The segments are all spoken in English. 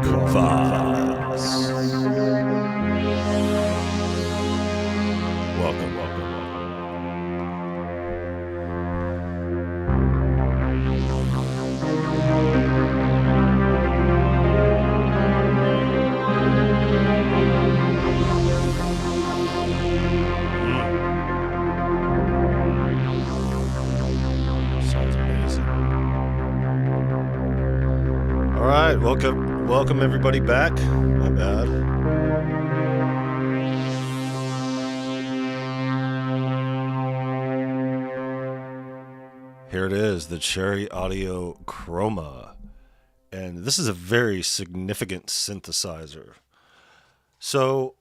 Carbon Vibes. Welcome, welcome, Sounds amazing. All right, welcome everybody back. My bad. Here it is, the Cherry Audio Chroma. And this is a very significant synthesizer. So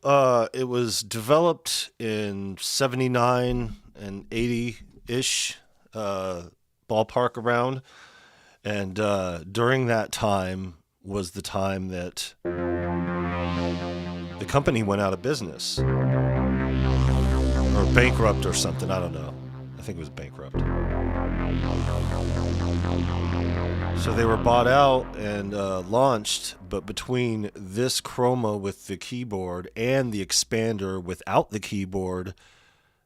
it was developed in 79 and 80-ish ballpark around. And during that time was the time that the company went out of business. Or bankrupt or something, I don't know. I think it was bankrupt. So they were bought out and launched, but between this Chroma with the keyboard and the expander without the keyboard,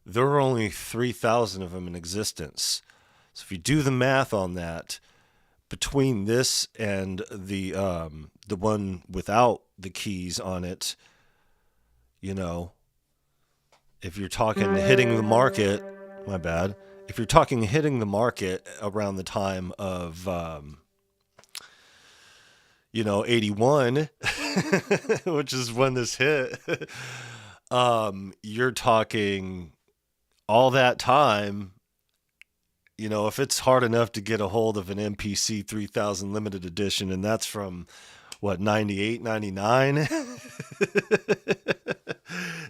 there were only 3,000 of them in existence. So if you do the math on that, between this and the one without the keys on it, you know, if you're talking hitting the market, my bad. If you're talking hitting the market around the time of, 81, which is when this hit, you're talking all that time. You know, if it's hard enough to get a hold of an MPC 3000 limited edition, and that's from, 98, 99?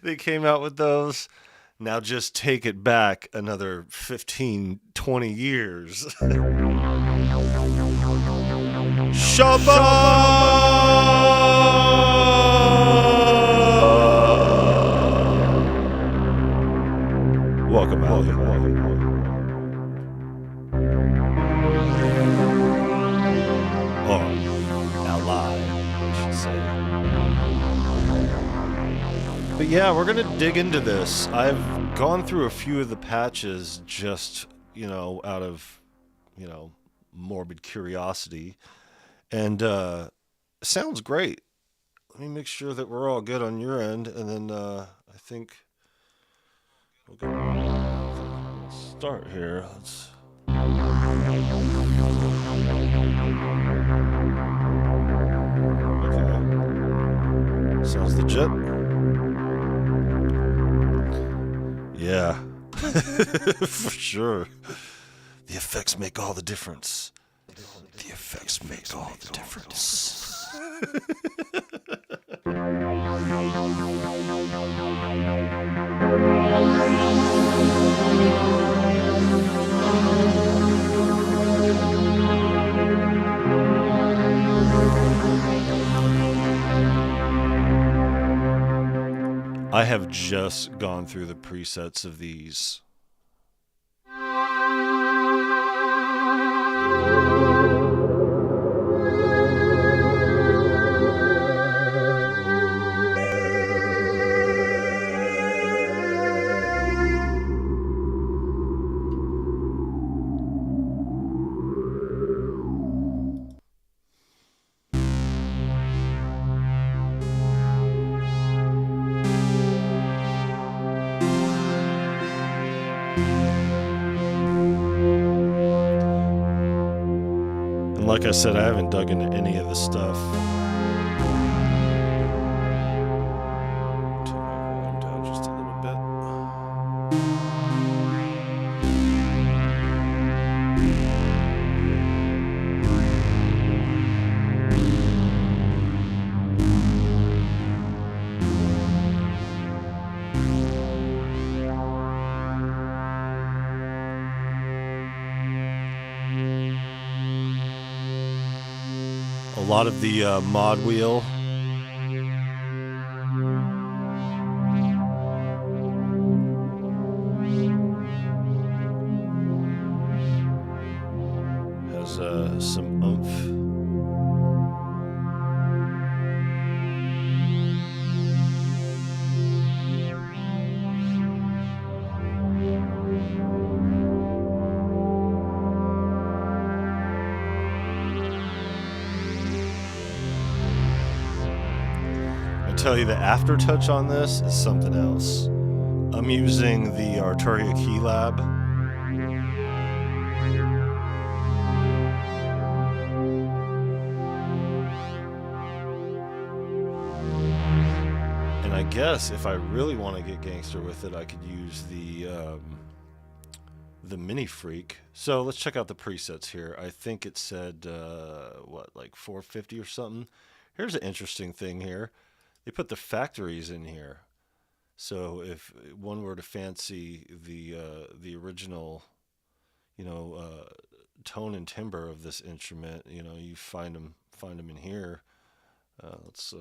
They came out with those. Now just take it back another 15, 20 years. Shabba! Welcome out. But yeah, we're going to dig into this. I've gone through a few of the patches just, out of, morbid curiosity. And sounds great. Let me make sure that we're all good on your end. And then I think we'll start here. Let's... Okay. Sounds legit. Yeah, for sure. The effects make all the difference. The effects make all the difference. I have just gone through the presets of these. Like I said, I haven't dug into any of the stuff. Turn my volume down just a little bit. A lot of the mod wheel. Has some oomph. tell you the aftertouch on this is something else. I'm using the Arturia Keylab. And I guess if I really want to get gangster with it, I could use the Mini Freak. So let's check out the presets here. I think it said what, like 450 or something. Here's an interesting thing here. They put the factories in here. So if one were to fancy the original, you know, tone and timbre of this instrument, you know, you find them in here. Let's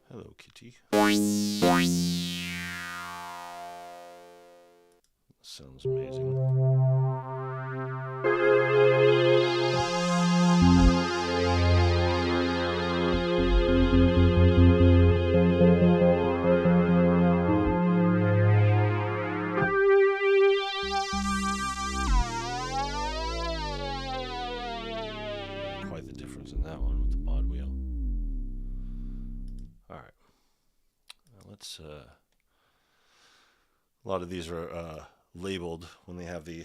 hello, kitty. Sounds amazing. Quite the difference in that one with the mod wheel. All right. Now let's a lot of these are labeled when they have the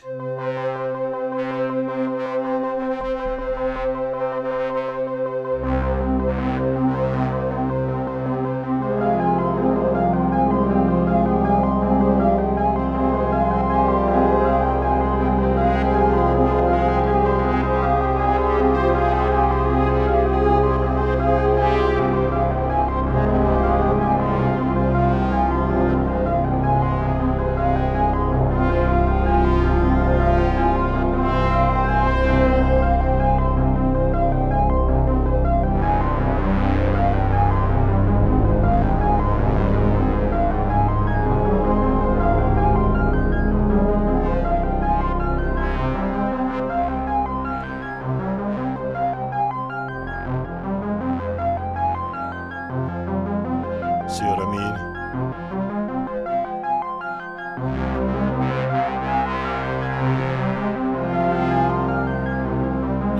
see what I mean?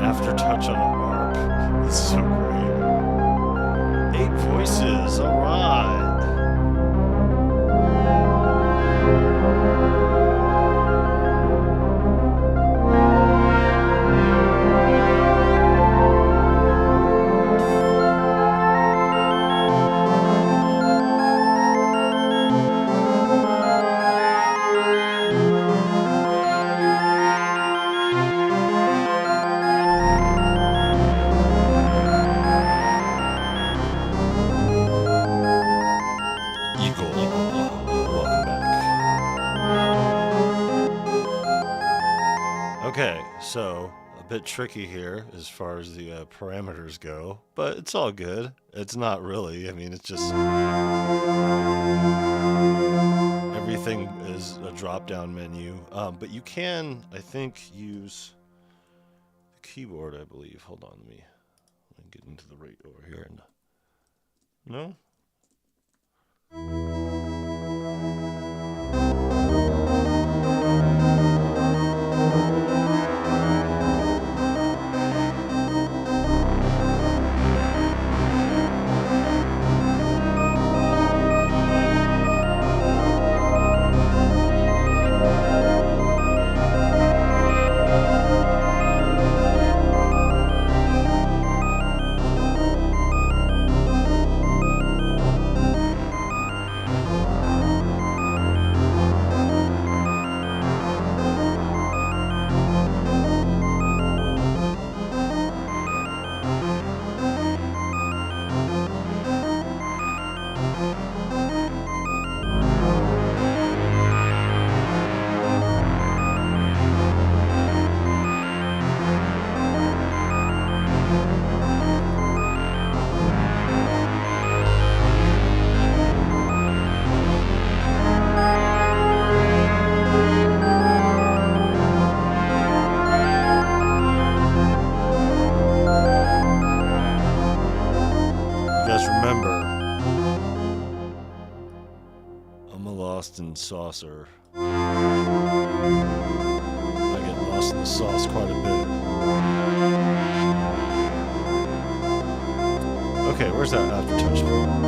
Aftertouch on an ARP. This is so great. 8 voices, alright. Okay, so a bit tricky here as far as the parameters go, but it's all good. It's not really. I mean, it's just everything is a drop-down menu. But you can, I think, use the keyboard, I believe. Hold on, let me get into the rate over here. And no? Lost in saucer. I get lost in the sauce quite a bit. Okay, where's that aftertouch from?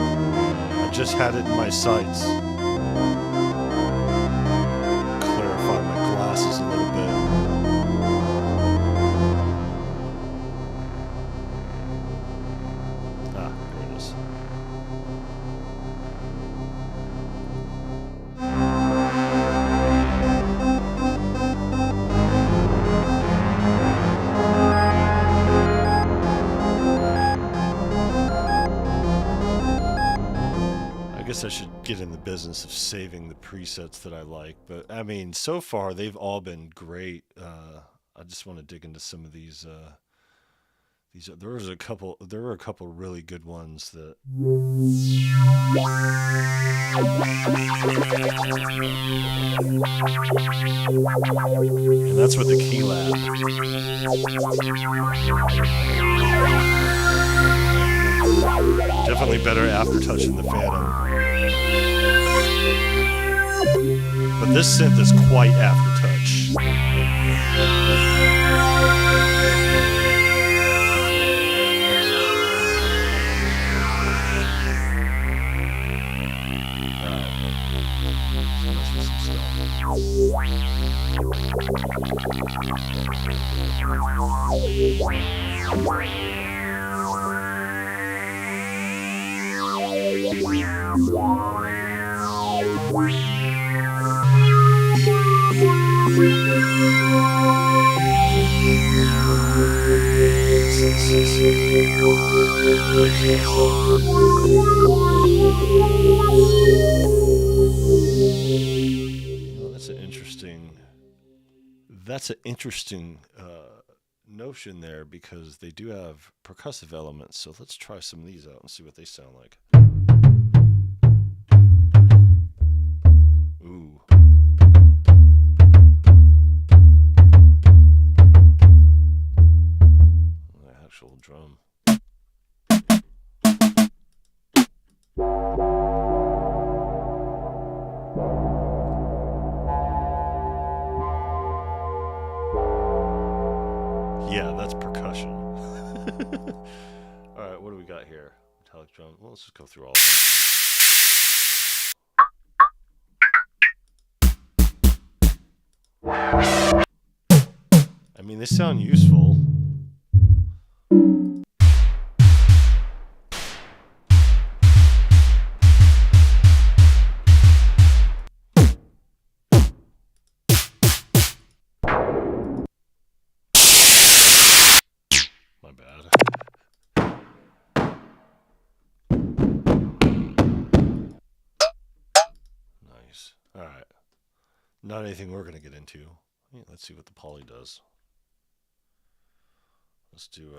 I just had it in my sights. Clarify my glasses a little bit. Ah, there it is. I guess I should get in the business of saving the presets that I like, but I mean, so far they've all been great. I just want to dig into some of these. There were a couple really good ones that. And that's with the key lab. Definitely better aftertouch than the Phantom. But this synth is quite aftertouch. That's an interesting notion there, because they do have percussive elements. So let's try some of these out and see what they sound like. Ooh. The actual drum. Yeah, that's percussion. Alright, what do we got here? Metallic drum. Well, let's just go through all of them. I mean, they sound useful. My bad. Nice. Alright. Not anything we're going to get into. Yeah, let's see what the poly does. Let's do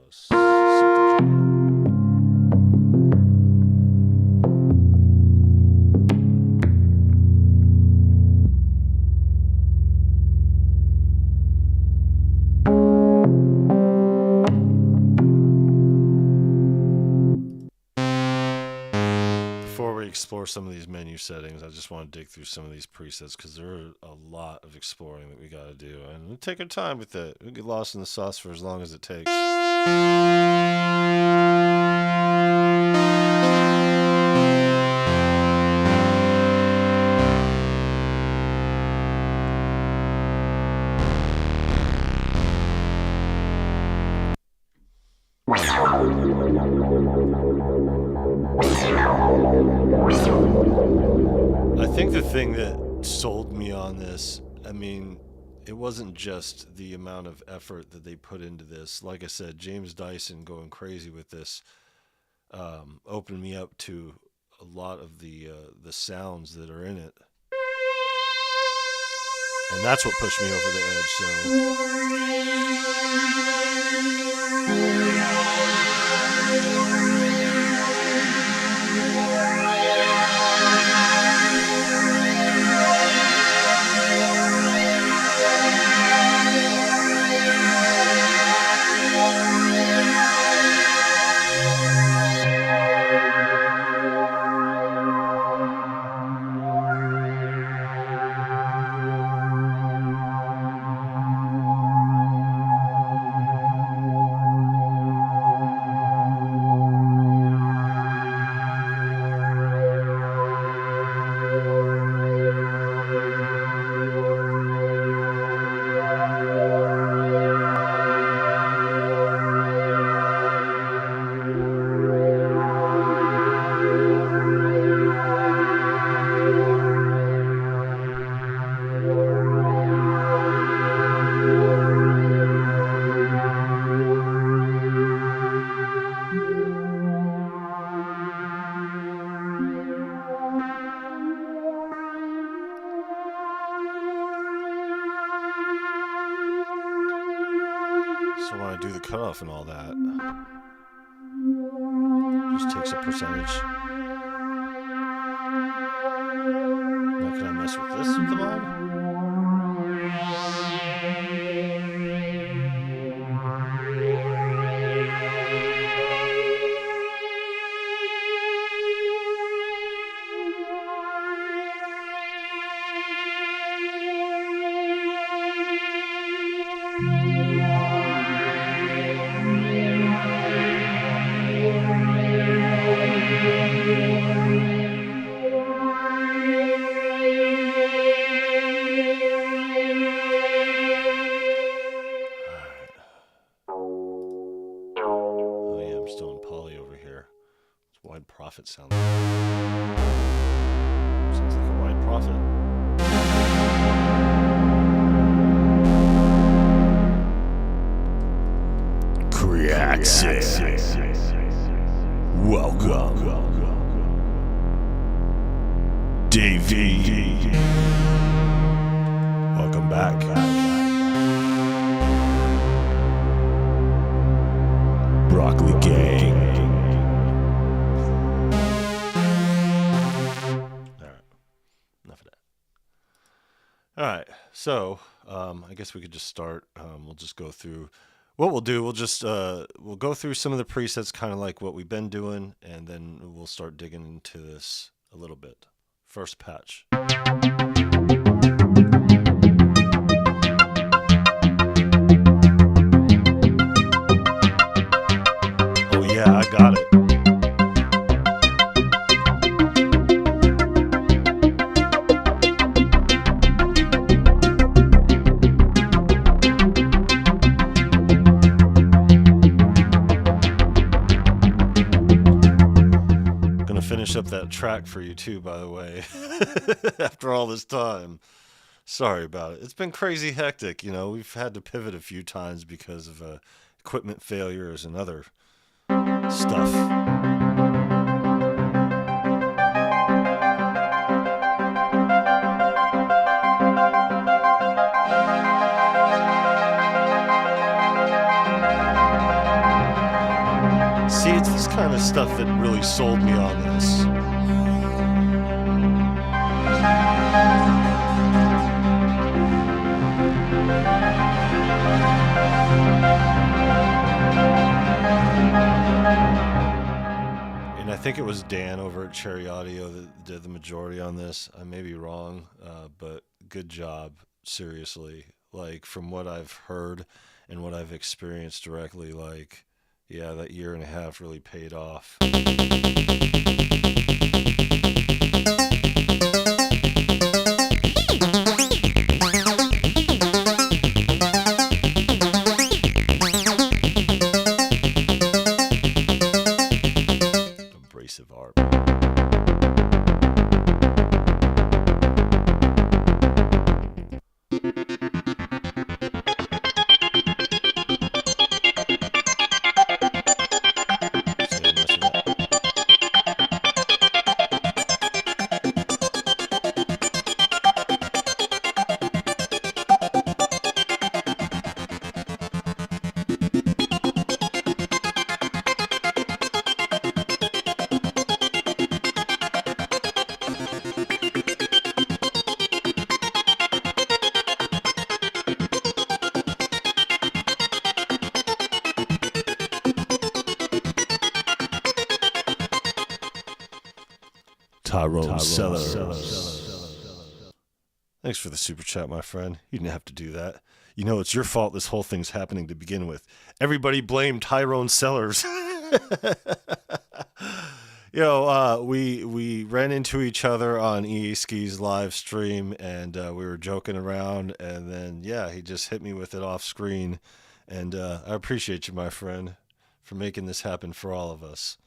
something. Explore some of these menu settings. I just want to dig through some of these presets, because there are a lot of exploring that we got to do, and we take our time with it. We get lost in the sauce for as long as it takes. I think the thing that sold me on this, I mean, it wasn't just the amount of effort that they put into this. Like I said, James Dyson going crazy with this opened me up to a lot of the sounds that are in it. And that's what pushed me over the edge, so... I do the cutoff and all that. Just takes a percentage. Now can I mess with this with the mod? Wide profit sounds like a wide profit. Creaxin. Welcome. Davey. Welcome back. Broccoli Gang. Alright, so I guess we could just start. We'll just go through what we'll do. We'll go through some of the presets, kind of like what we've been doing, and then we'll start digging into this a little bit. First patch. Oh yeah, I got it. Up that track for you too, by the way. After all this time, sorry about it. It's been crazy hectic. We've had to pivot a few times because of equipment failures and other stuff. See, it's this kind of stuff that really sold me on this. And I think it was Dan over at Cherry Audio that did the majority on this. I may be wrong, but good job, seriously. Like, from what I've heard and what I've experienced directly, like, yeah, that year and a half really paid off. Abrasive art. Rhodes Chroma. Thanks for the super chat, my friend. You didn't have to do that. It's your fault this whole thing's happening to begin with. Everybody blame Tyrone Sellers. We ran into each other on EA Ski's live stream, and we were joking around, and then, he just hit me with it off screen. And I appreciate you, my friend, for making this happen for all of us.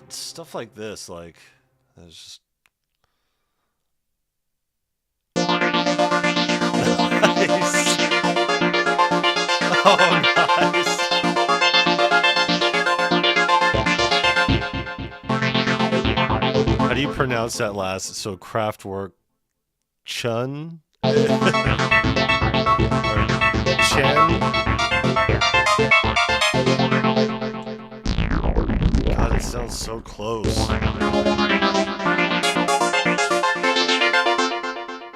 Stuff like this, like, there's just nice. How do you pronounce that last? So Kraftwerk Chun? Or Chen? God, it sounds so close.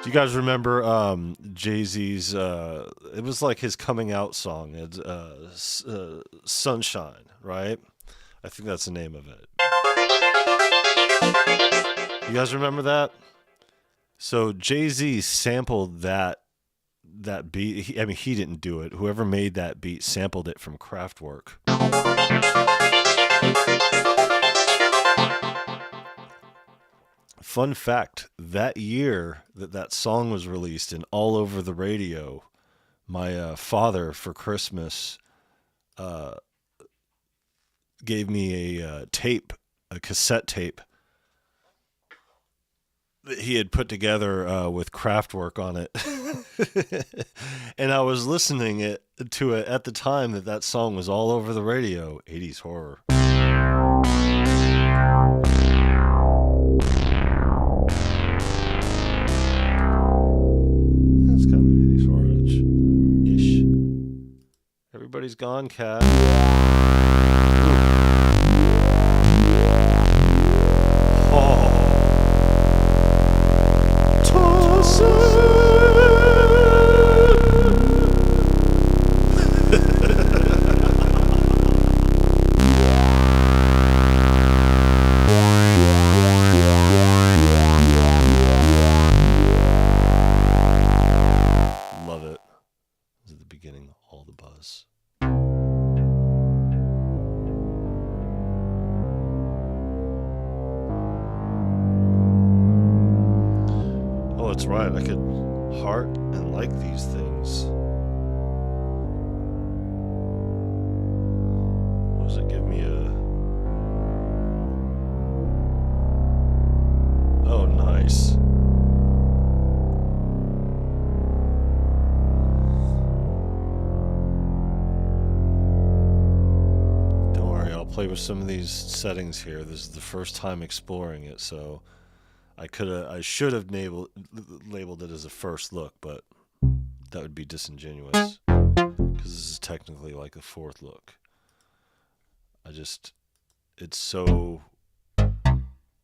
Do you guys remember Jay-Z's, it was like his coming out song, it's Sunshine, right? I think that's the name of it. You guys remember that? So Jay-Z sampled that beat. He didn't do it. Whoever made that beat sampled it from Kraftwerk. Fun fact, that year that song was released and all over the radio, my father for Christmas gave me a cassette tape that he had put together with Kraftwerk on it. And I was listening to it at the time that song was all over the radio. 80s horror. That's kind of 80s horror-ish. Everybody's gone, cat. Oh. Love it. This is the beginning of All the Buzz. Oh, that's right. I could heart and like these things. What does it give me Oh, nice. Don't worry, I'll play with some of these settings here. This is the first time exploring it, so I should have labeled it as a first look, but that would be disingenuous because this is technically like a fourth look. It's so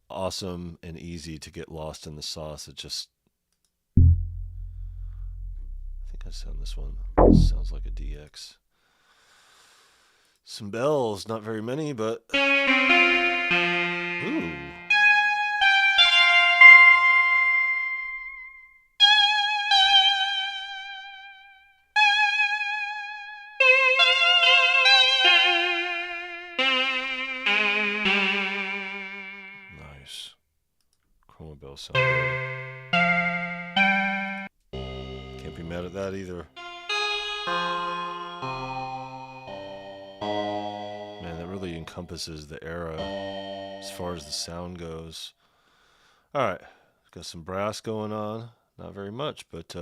awesome and easy to get lost in the sauce. I think I sound this one. This sounds like a DX. Some bells, not very many, but ooh. Chroma bell sound good. Can't be mad at that either. Man, that really encompasses the era as far as the sound goes. Alright, got some brass going on. Not very much, but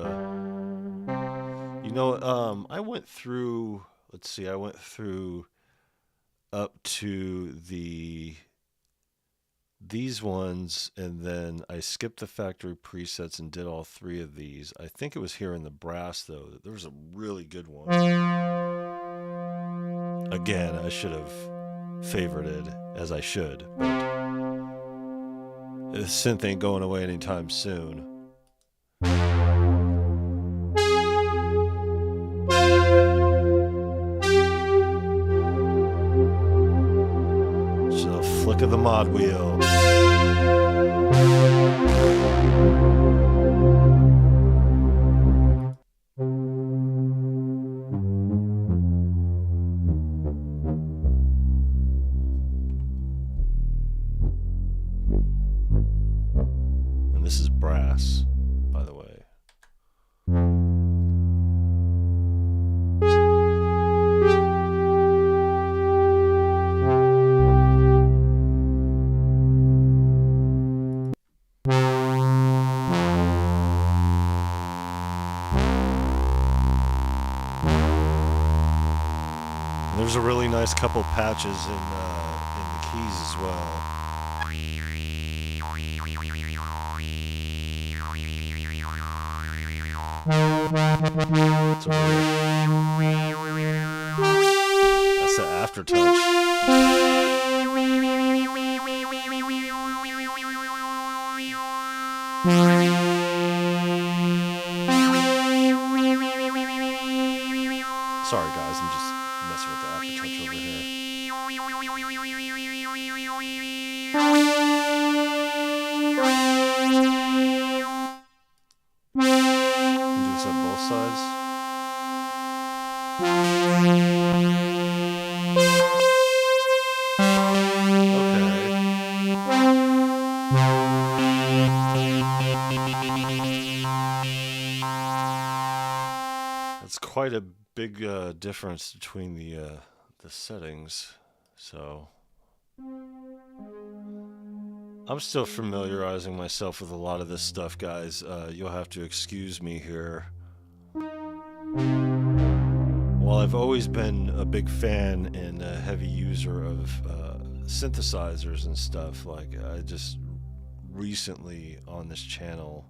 I went through up to these ones, and then I skipped the factory presets and did all three of these. I think it was here in the brass, though, that there was a really good one. Again, I should have favorited, as I should, but the synth ain't going away anytime soon. Just a flick of the mod wheel. And this is brass, by the way. There's a really nice couple patches in the keys as well. It's a that's the aftertouch. Sorry guys, I'm just messing with the aftertouch over here. Can do this on both sides. That's quite a big difference between the settings, so I'm still familiarizing myself with a lot of this stuff, guys. You'll have to excuse me here. While I've always been a big fan and a heavy user of synthesizers and stuff, like I just recently on this channel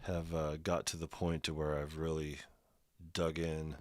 have got to the point to where I've really dug in.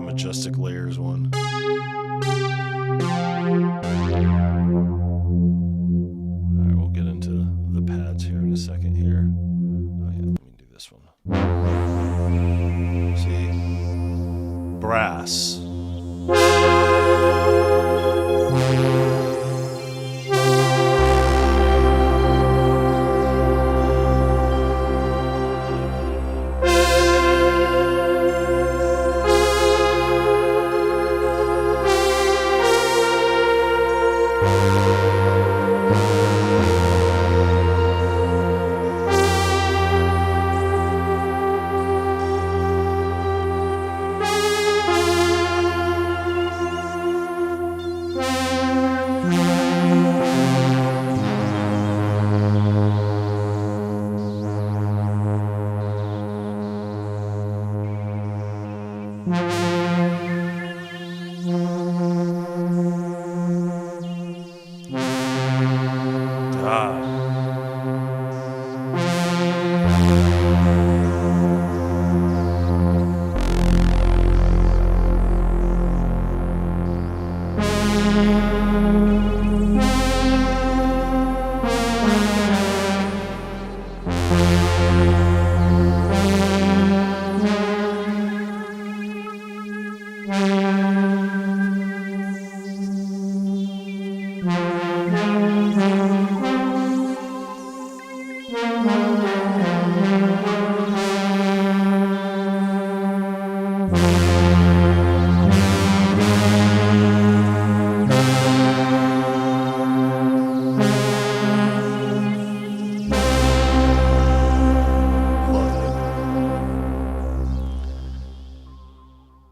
Majestic Layers one. Alright, we'll get into the pads here in a second here. Oh yeah, let me do this one. See? Brass.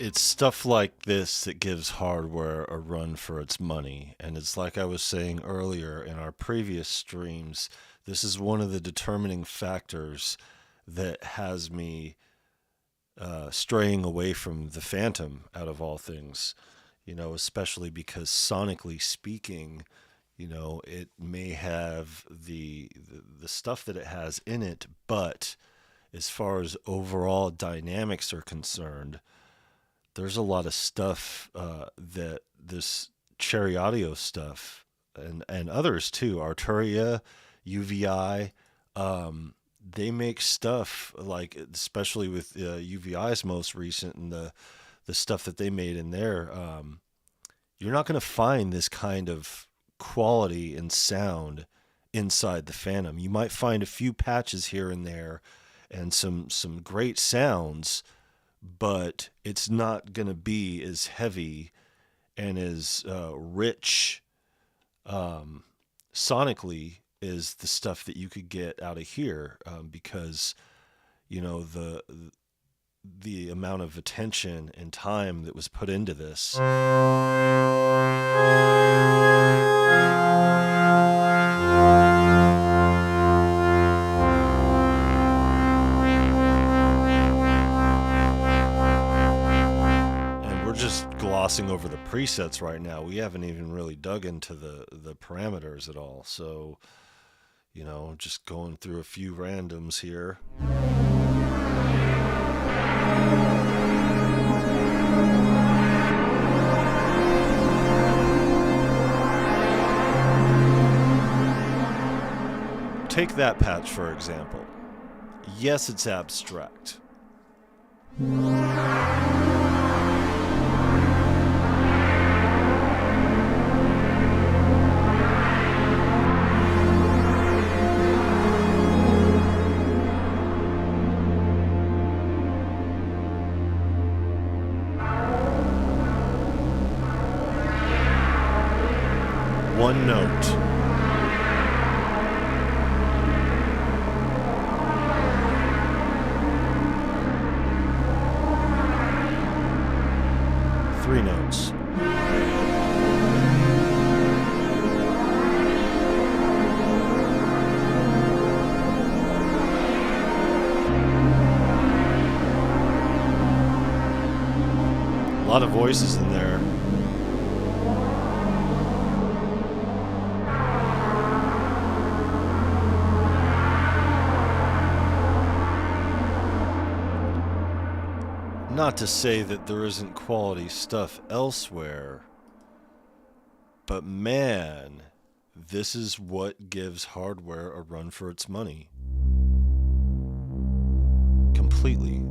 It's stuff like this that gives hardware a run for its money. And it's like I was saying earlier in our previous streams, this is one of the determining factors that has me straying away from the Phantom out of all things, you know, especially because sonically speaking, you know, it may have the stuff that it has in it, but as far as overall dynamics are concerned, there's a lot of stuff that this Cherry Audio stuff and others too, Arturia, UVI, they make stuff like, especially with UVI's most recent and the stuff that they made in there, you're not going to find this kind of quality and sound inside the Phantom. You might find a few patches here and there, and some great sounds, but it's not going to be as heavy and as rich sonically as the stuff that you could get out of here, because the amount of attention and time that was put into this. And we're just glossing over the presets right now. We haven't even really dug into the parameters at all. So, just going through a few randoms here. Take that patch, for example. Yes, it's abstract. One note. Three notes. A lot of voices in there. Not to say that there isn't quality stuff elsewhere, but man, this is what gives hardware a run for its money. Completely.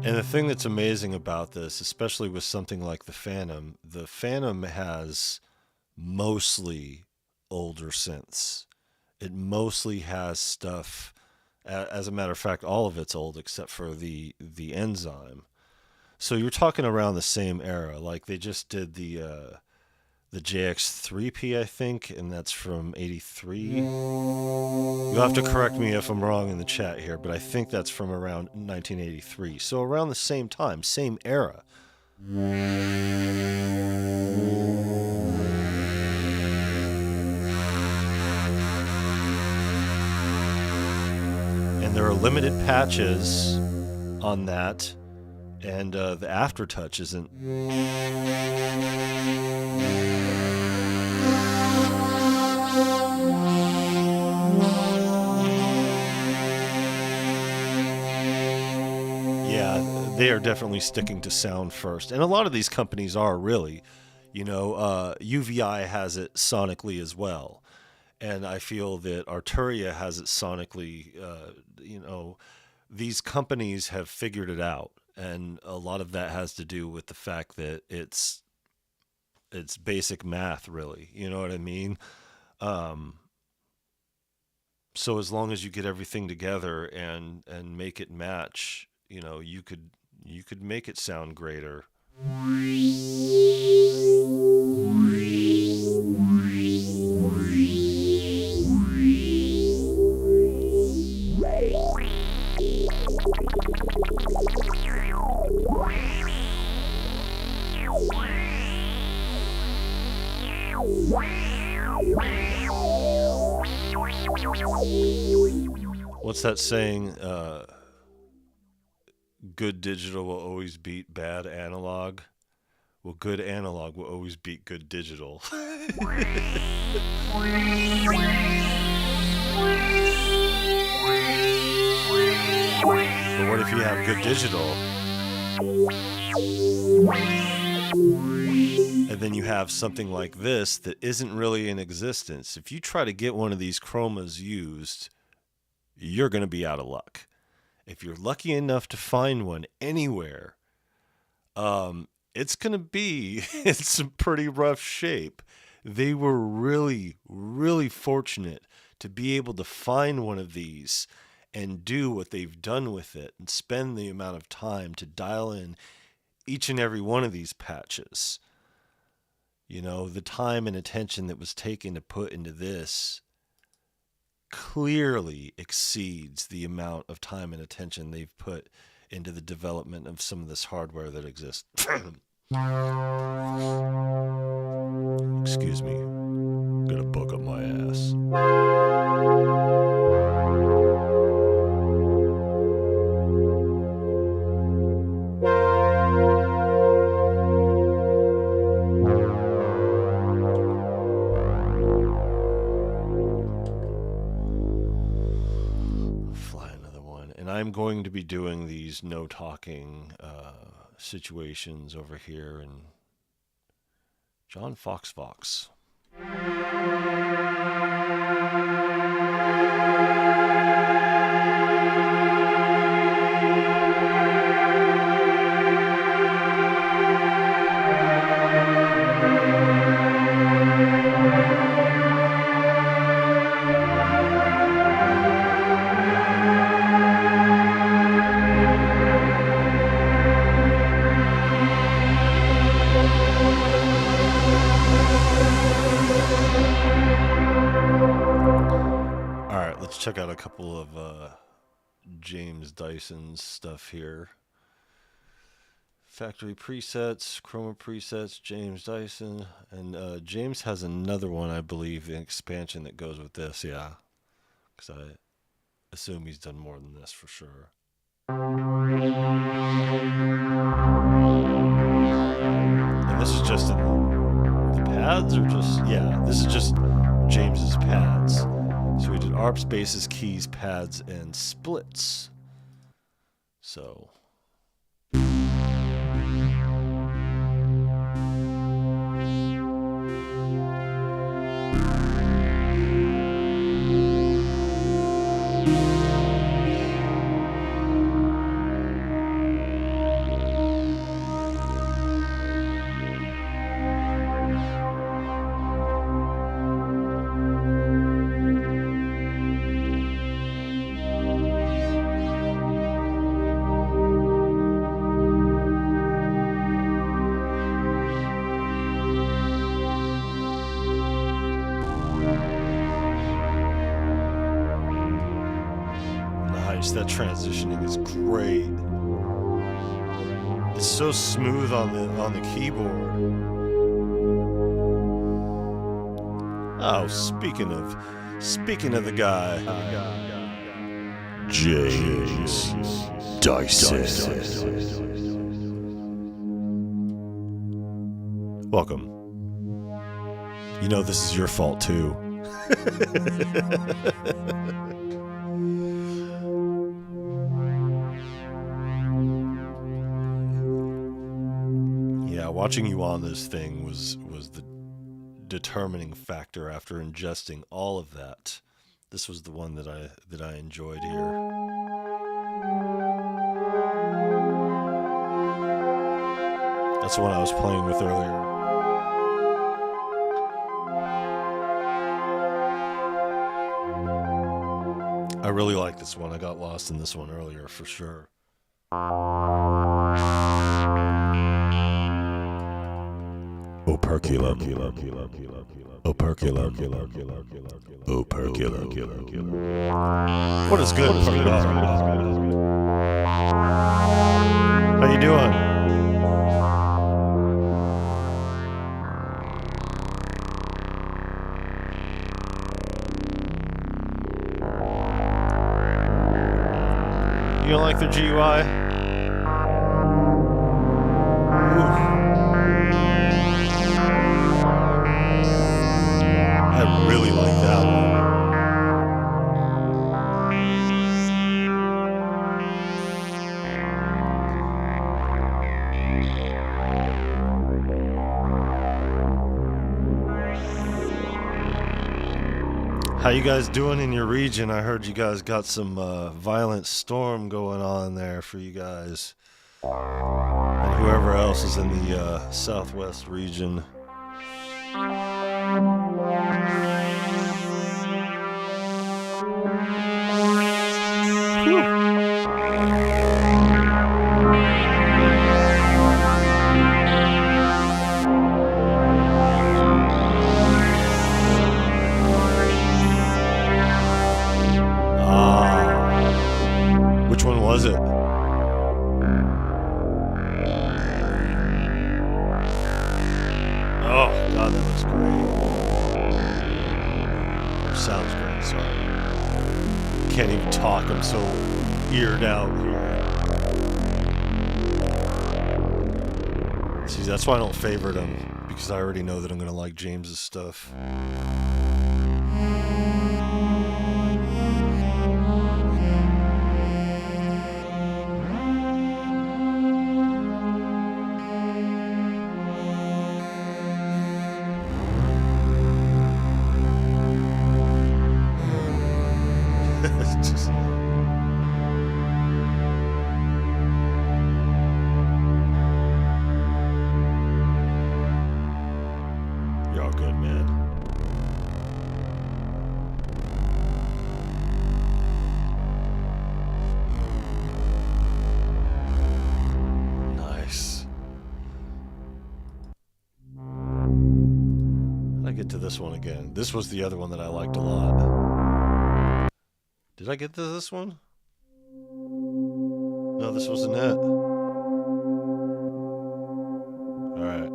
And the thing that's amazing about this, especially with something like the Phantom has mostly older synths. It mostly has stuff, as a matter of fact, all of it's old except for the enzyme. So you're talking around the same era. Like they just did the JX3P, I think, and that's from 83. You'll have to correct me if I'm wrong in the chat here, but I think that's from around 1983. So around the same time, same era. And there are limited patches on that, and the aftertouch isn't... Yeah, they are definitely sticking to sound first. And a lot of these companies are really, UVI has it sonically as well. And I feel that Arturia has it sonically. These companies have figured it out. And a lot of that has to do with the fact that it's basic math, really. You know what I mean? So as long as you get everything together and make it match, you could make it sound greater. What's that saying? Good digital will always beat bad analog. Well, good analog will always beat good digital. But what if you have good digital and then you have something like this that isn't really in existence? If you try to get one of these chromas used, you're going to be out of luck. If you're lucky enough to find one anywhere, it's going to be in some pretty rough shape. They were really, really fortunate to be able to find one of these and do what they've done with it and spend the amount of time to dial in each and every one of these patches. You know, the time and attention that was taken to put into this clearly exceeds the amount of time and attention they've put into the development of some of this hardware that exists. Excuse me. I'm gonna book up my ass. I'm going to be doing these no talking situations over here in John Fox. Check out a couple of James Dyson's stuff here. Factory presets, Chroma presets, James Dyson, and James has another one, I believe, an expansion that goes with this, yeah. Because I assume he's done more than this for sure. And this is just in the pads, or just, yeah, this is just James's pads. So we did ARPs, basses, keys, pads, and splits. So. That transitioning is great. It's so smooth on the keyboard. Oh, speaking of the guy, James Dyson. Welcome. You know this is your fault too. Watching you on this thing was the determining factor after ingesting all of that. This was the one that I enjoyed here. That's the one I was playing with earlier. I really like this one. I got lost in this one earlier for sure. Operculum. What is good? How you doing? don't like their GUI? I really like that one. How you guys doing in your region? I heard you guys got some violent storm going on there for you guys. And whoever else is in the southwest region. Which one was it? Oh, God, that looks great. Or sounds great, sorry. Can't even talk, I'm so eared out here. See, that's why I don't favorite him, because I already know that I'm going to like James's stuff. You're all good, man. Nice. How'd I get to this one again? This was the other one that I liked a lot. Did I get to this one? No, this wasn't it. Alright.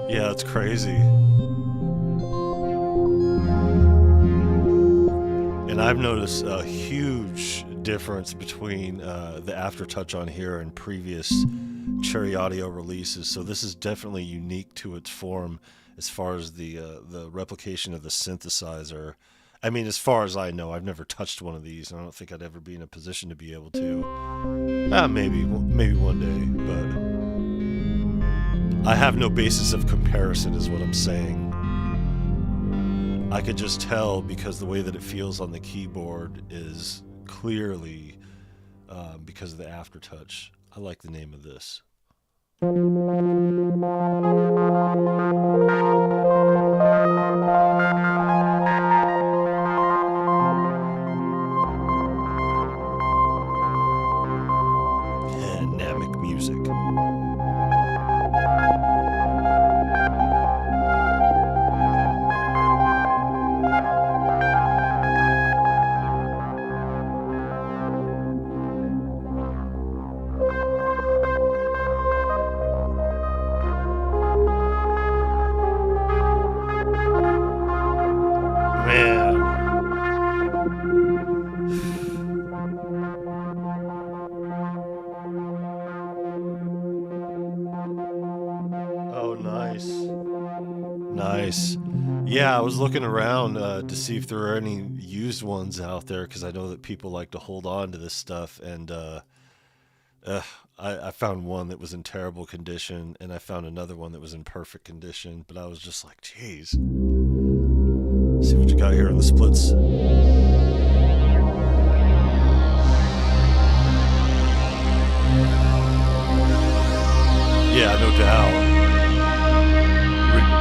Yeah, it's crazy. And I've noticed a huge difference between the aftertouch on here and previous Cherry Audio releases. So this is definitely unique to its form as far as the replication of the synthesizer. I mean, as far as I know, I've never touched one of these, and I don't think I'd ever be in a position to be able to. Maybe one day, but I have no basis of comparison is what I'm saying. I could just tell because the way that it feels on the keyboard is clearly because of the aftertouch. I like the name of this. Dynamic music. Nice. Yeah, I was looking around to see if there are any used ones out there because I know that people like to hold on to this stuff. And uh, I found one that was in terrible condition, and I found another one that was in perfect condition. But I was just like, geez. See what you got here in the splits. Yeah, no doubt.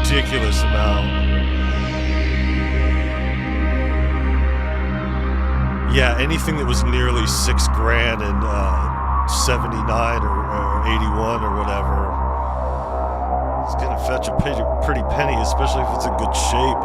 Ridiculous amount. Yeah, anything that was nearly $6,000 in 79 or 81 or whatever, it's gonna fetch a pretty penny, especially if it's in good shape.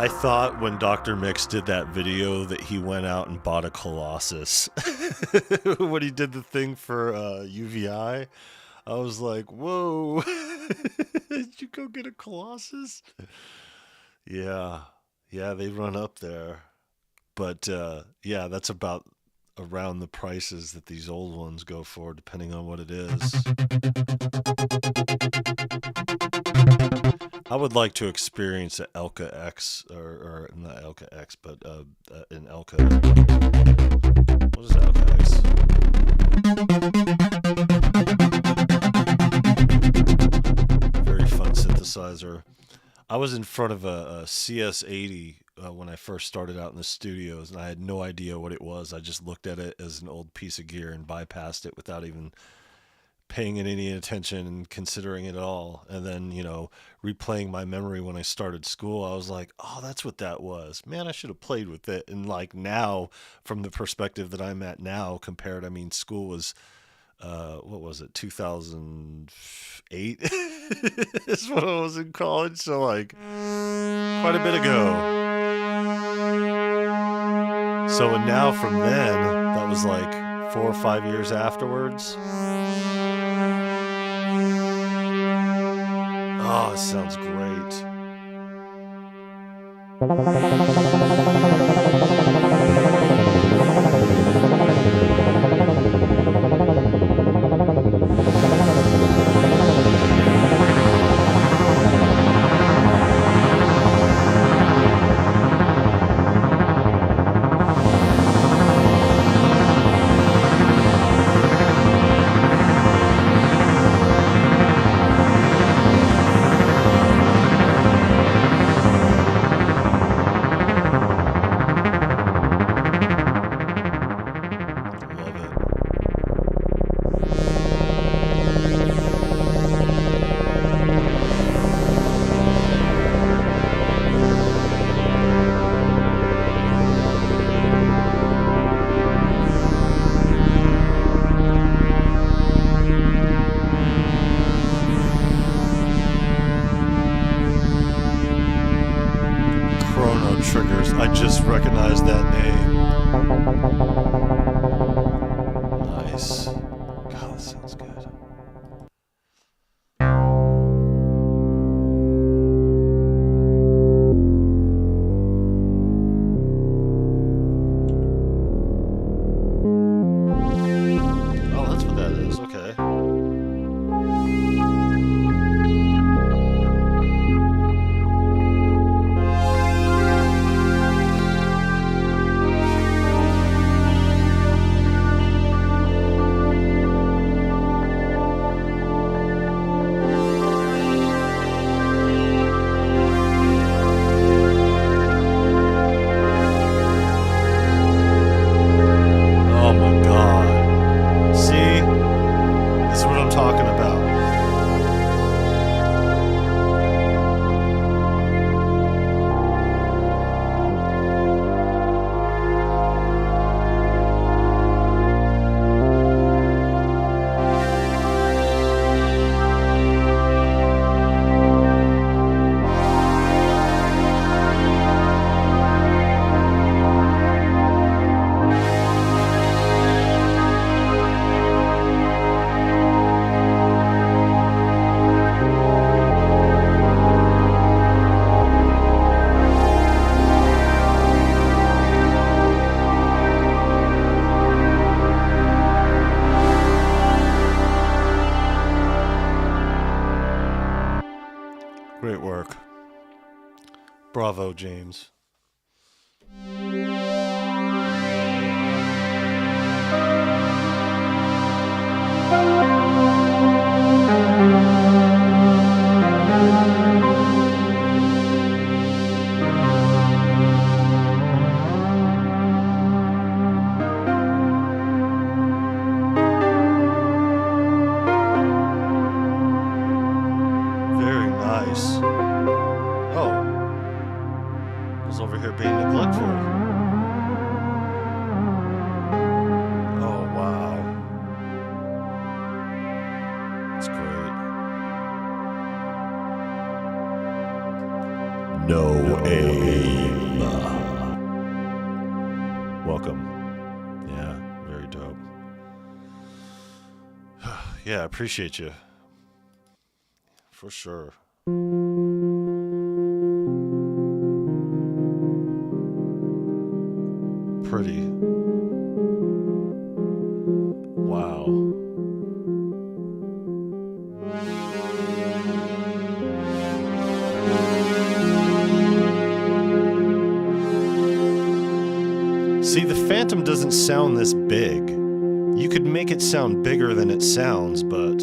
I thought when Dr. Mix did that video that he went out and bought a Colossus. When he did the thing for UVI, I was like, whoa, did you go get a Colossus? Yeah, they run up there. But yeah, that's about around the prices that these old ones go for, depending on what it is. I would like to experience an Elka X, or not Elka X, but an Elka. What is Elka X? Very fun synthesizer. I was in front of a CS80 when I first started out in the studios, and I had no idea what it was. I just looked at it as an old piece of gear and bypassed it without even paying it any attention and considering it at all. And then, replaying my memory when I started school, I was like, oh, that's what that was. Man, I should have played with it. And like now, from the perspective that I'm at now, compared, I mean, school was, what was it, 2008 is when I was in college. So like quite a bit ago. So, and now from then, that was like 4 or 5 years afterwards. Oh, it sounds great. Triggers. I just recognized that name. Nice. God, that sounds good. Oh, that's what that is. Okay. Great work. Bravo, James. Very nice. Oh. I was over here being neglectful. Oh, wow. That's great. No aim. Welcome. Yeah, very dope. Yeah, I appreciate you. For sure. Pretty. Wow. See, the Phantom doesn't sound this big. You could make it sound bigger than it sounds, but...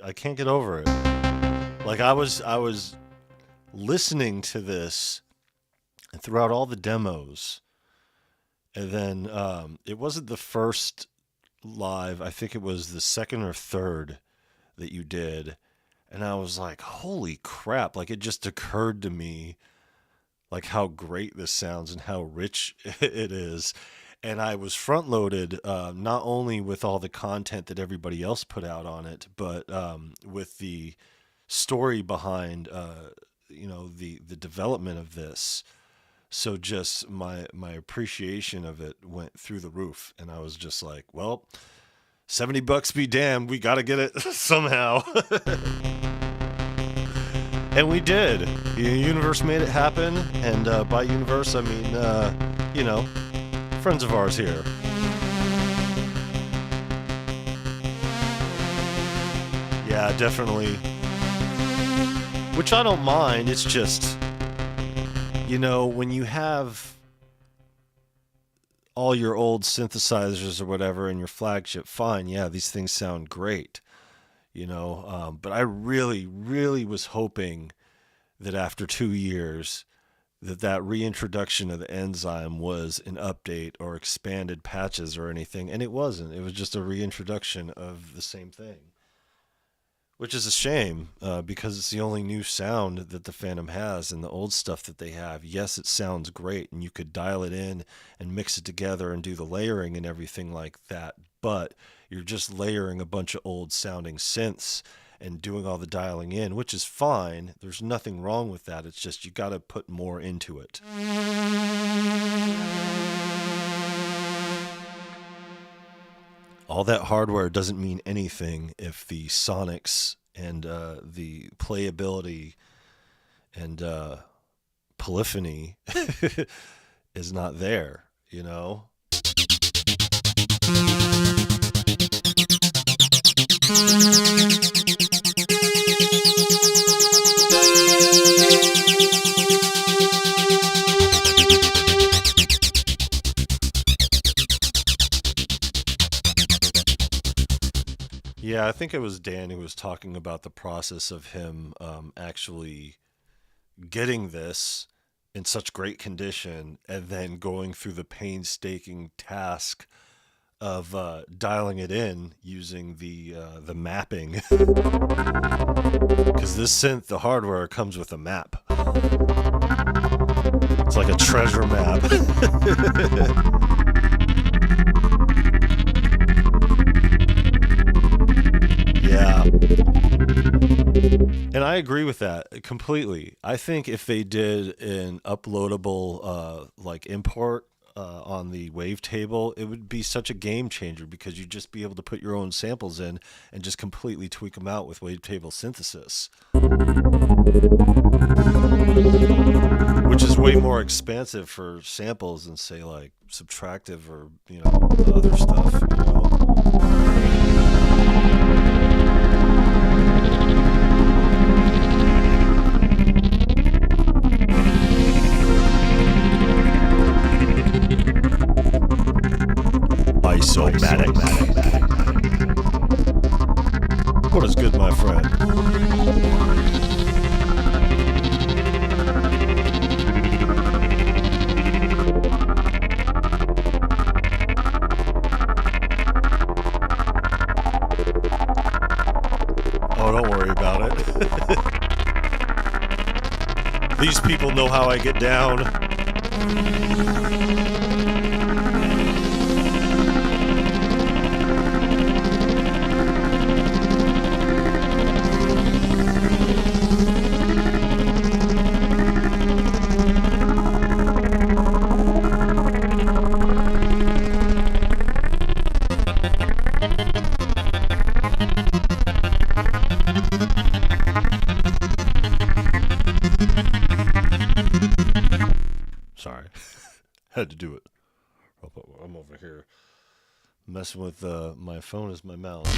I can't get over it. Like I was listening to this throughout all the demos, and then it wasn't the first live. I think it was the second or third that you did, and I was like, holy crap. Like it just occurred to me like how great this sounds and how rich it is. And I was front loaded, not only with all the content that everybody else put out on it, but with the story behind, the development of this. So just my appreciation of it went through the roof. And I was just like, well, $70 be damned. We got to get it somehow. And we did. The universe made it happen. And by universe, I mean, friends of ours here. Yeah, definitely. Which I don't mind. It's just, when you have all your old synthesizers or whatever in your flagship, fine. Yeah, these things sound great. But I really, really was hoping that after 2 years, that reintroduction of the enzyme was an update or expanded patches or anything, and it wasn't. It was just a reintroduction of the same thing, which is a shame because it's the only new sound that the Phantom has, and the old stuff that they have, yes, it sounds great, and you could dial it in and mix it together and do the layering and everything like that, but you're just layering a bunch of old sounding synths and doing all the dialing in, which is fine. There's nothing wrong with that. It's just you got to put more into it. All that hardware doesn't mean anything if the sonics and the playability and polyphony is not there, Yeah, I think it was Dan who was talking about the process of him actually getting this in such great condition and then going through the painstaking task of dialing it in using the mapping. Because this synth, the hardware, comes with a map. It's like a treasure map. that completely. I think if they did an uploadable like import on the wavetable, it would be such a game changer because you'd just be able to put your own samples in and just completely tweak them out with wavetable synthesis, which is way more expansive for samples than say like subtractive or other stuff. Isomatic. What is good, my friend? Oh, don't worry about it. These people know how I get down. Sorry, had to do it. I'm over here messing with my phone as my mouse.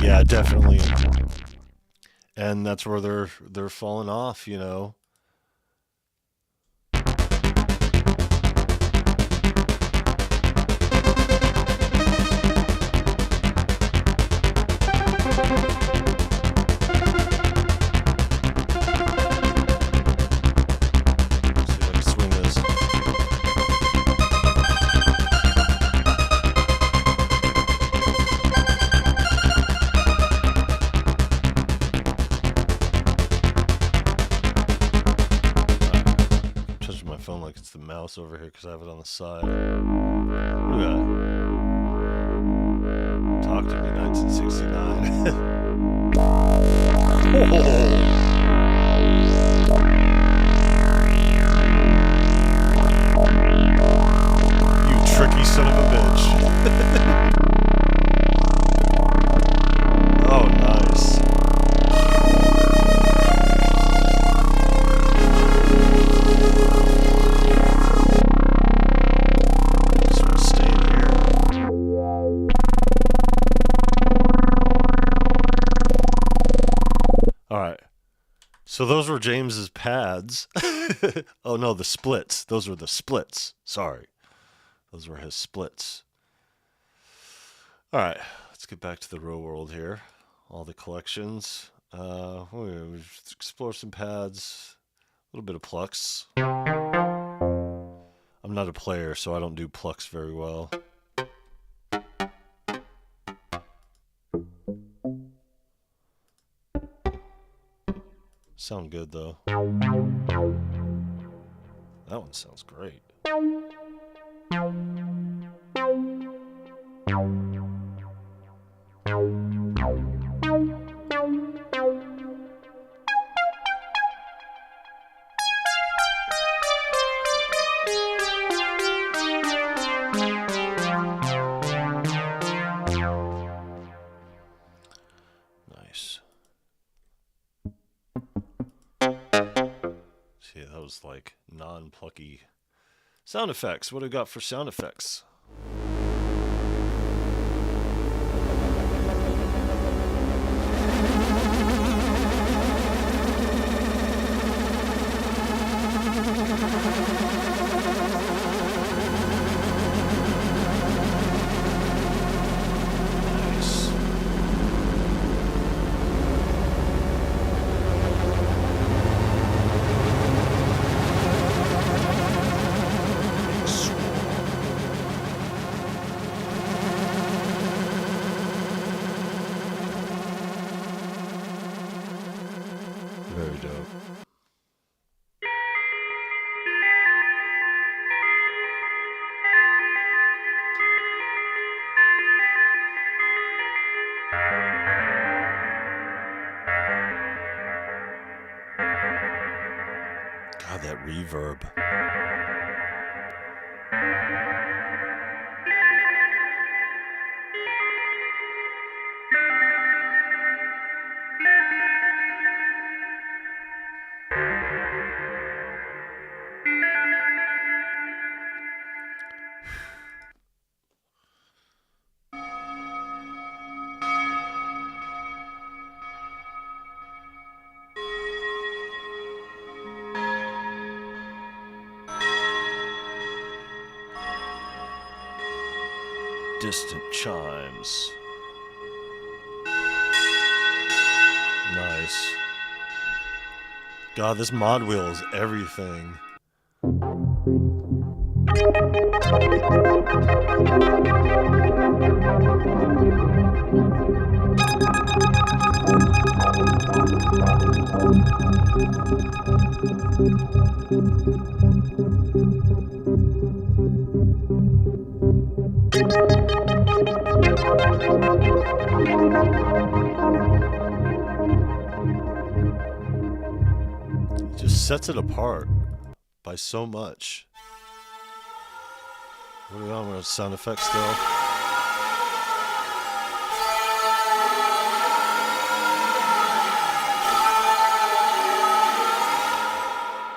Yeah, definitely. And that's where they're falling off, Like it's the mouse over here because I have it on the side. Look at that. Talk to me, 1969. You tricky son of a bitch. Oh, nice. So those were James's pads. Oh no, the splits. Those were the splits. Sorry. Those were his splits. All right, let's get back to the real world here. All the collections. We'll explore some pads. A little bit of plucks. I'm not a player, so I don't do plucks very well. Sound good though. That one sounds great. Nice. See, that was like non-plucky sound effects. What do we got for sound effects? Very dope. God, that reverb. Distant chimes. Nice. God, this mod wheel is everything. Just sets it apart by so much. What are we on? We're on sound effects still.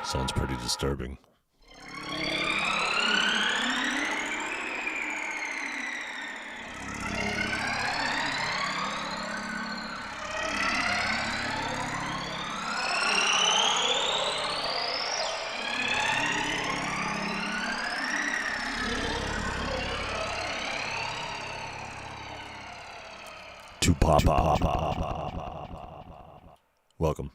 Sounds pretty disturbing. To Papa. Welcome.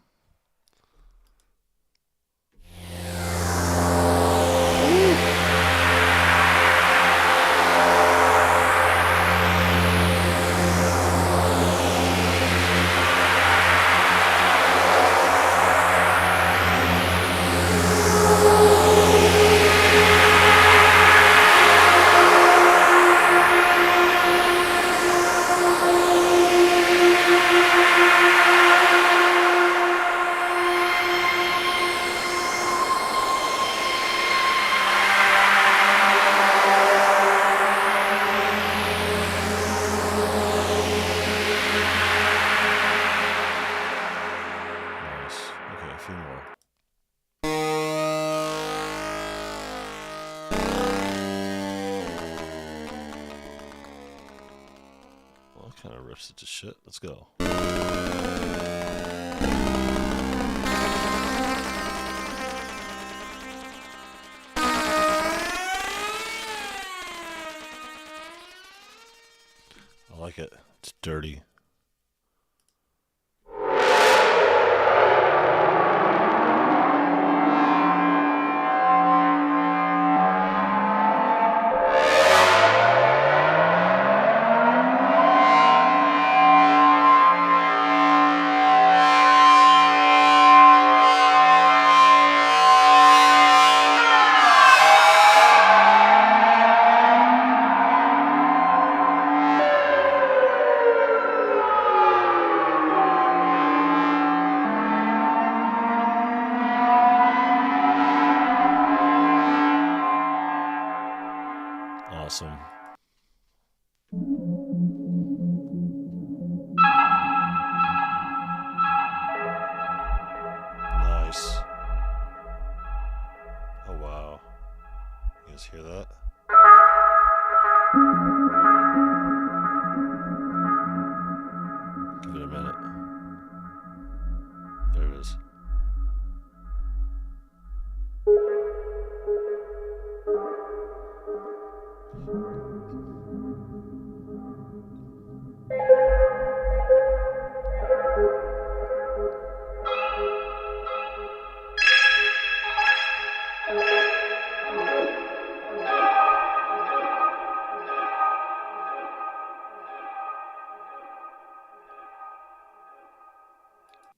Kind of riffs it to shit. Let's go. I like it. It's dirty. Awesome. Nice. Oh wow. You guys hear that? Give it a minute. There it is.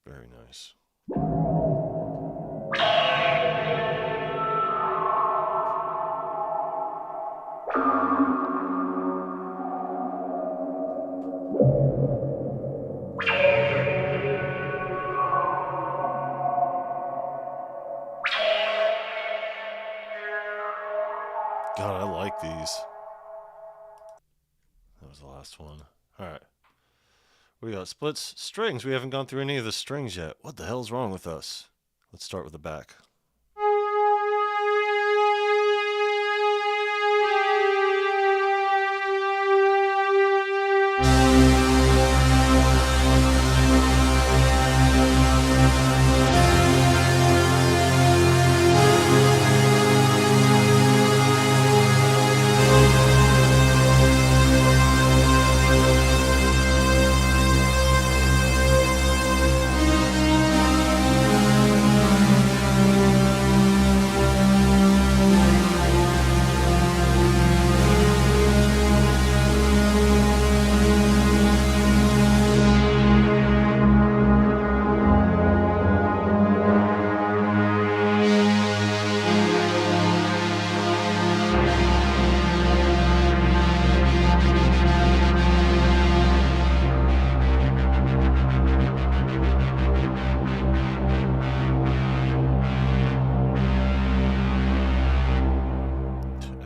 Very nice. like these. That was the last one. All right. We got splits, strings. We haven't gone through any of the strings yet. What the hell's wrong with us? Let's start with the back.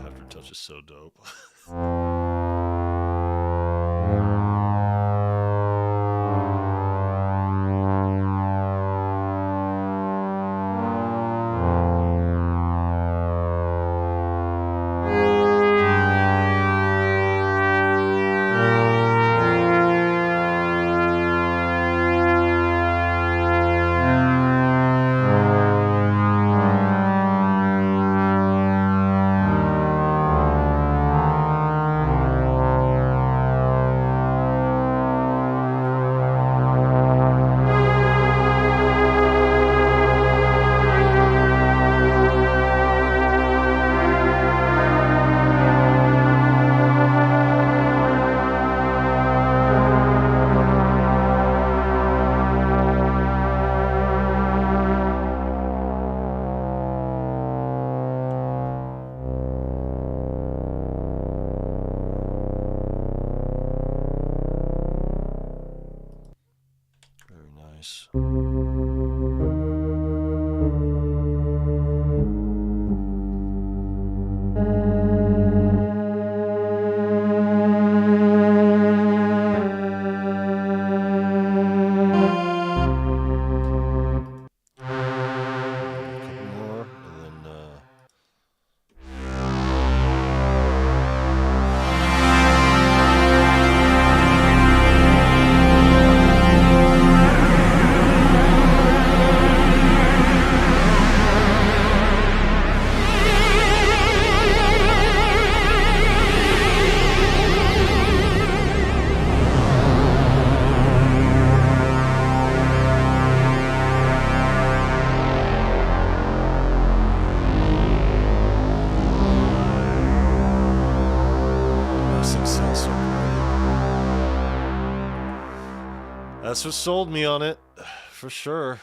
Aftertouch is so dope. Nice. That's what sold me on it, for sure.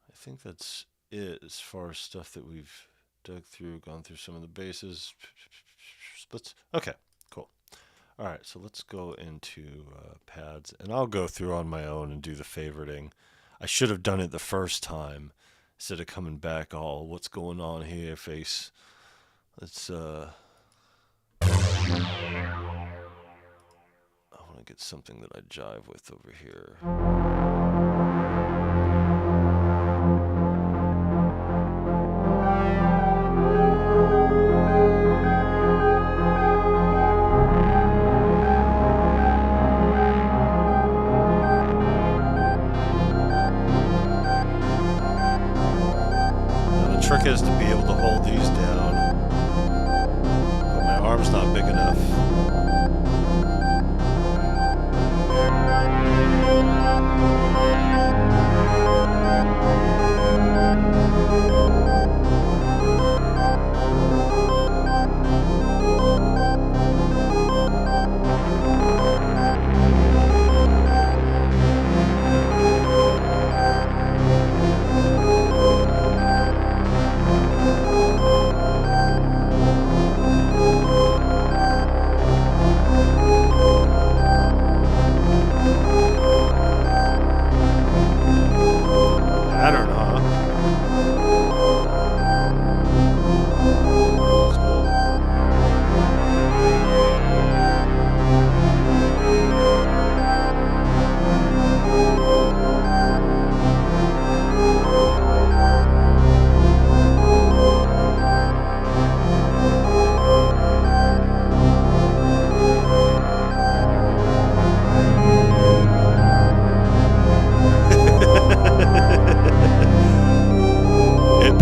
I think that's it as far as stuff that we've dug through, gone through some of the bases, splits. Okay, cool. All right, so let's go into pads, and I'll go through on my own and do the favoriting. I should have done it the first time instead of coming back all, what's going on here, face. Let's, I want to get something that I jive with over here. Trick is to be able to hold these down, but my arm's not big enough.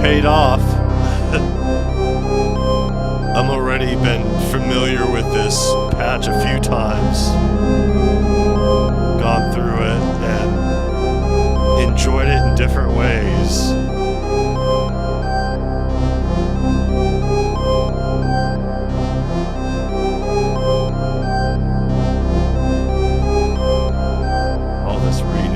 Paid off. I'm already been familiar with this patch a few times, gone through it and enjoyed it in different ways. All this reading.